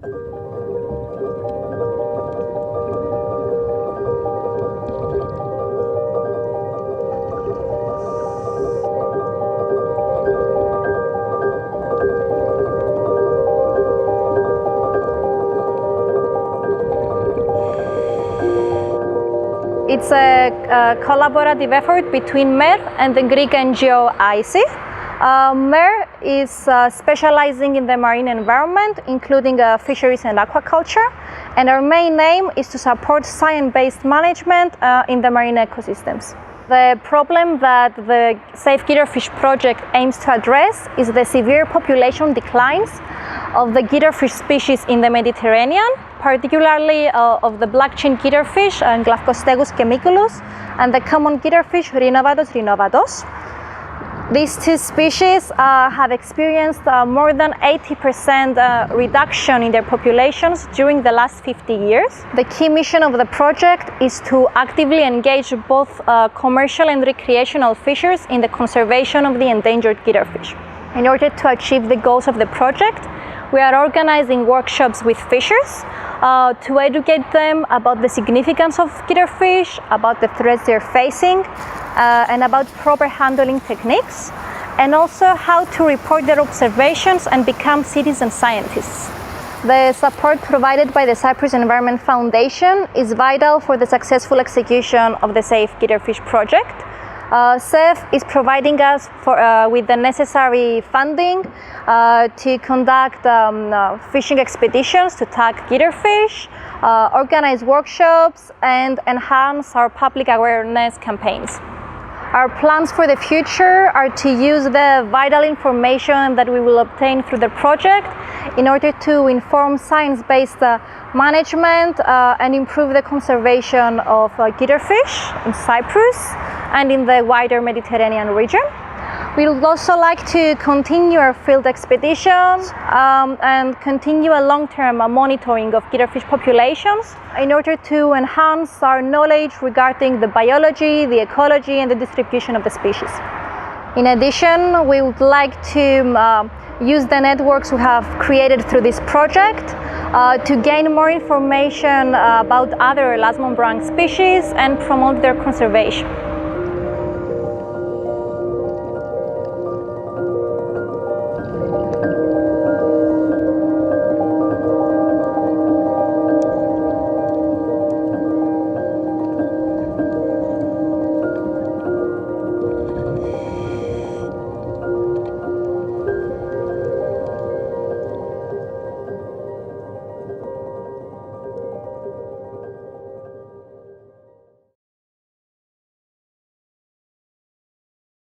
It's a collaborative effort between MER and the Greek NGO iSea. MER is specializing in the marine environment, including fisheries and aquaculture, and our main aim is to support science-based management in the marine ecosystems. The problem that the SAFE-Guitarfish project aims to address is the severe population declines of the guitarfish species in the Mediterranean, particularly of the black-chin guitarfish, Glaucostegus chemiculus, and the common guitarfish, Rhinovatos rhinovatos. These two species have experienced more than 80% reduction in their populations during the last 50 years. The key mission of the project is to actively engage both commercial and recreational fishers in the conservation of the endangered guitarfish. In order to achieve the goals of the project, we are organizing workshops with fishers to educate them about the significance of guitarfish, about the threats they're facing, and about proper handling techniques, and also how to report their observations and become citizen scientists. The support provided by the Cyprus Environmental Foundation is vital for the successful execution of the SAFE-Guitarfish project. SAFE is providing us with the necessary funding to conduct fishing expeditions to tag guitarfish, organize workshops, and enhance our public awareness campaigns. Our plans for the future are to use the vital information that we will obtain through the project in order to inform science-based management and improve the conservation of guitarfish in Cyprus and in the wider Mediterranean region. We would also like to continue our field expeditions and continue a long-term monitoring of guitarfish populations in order to enhance our knowledge regarding the biology, the ecology, and the distribution of the species. In addition, we would like to use the networks we have created through this project to gain more information about other elasmobranch species and promote their conservation.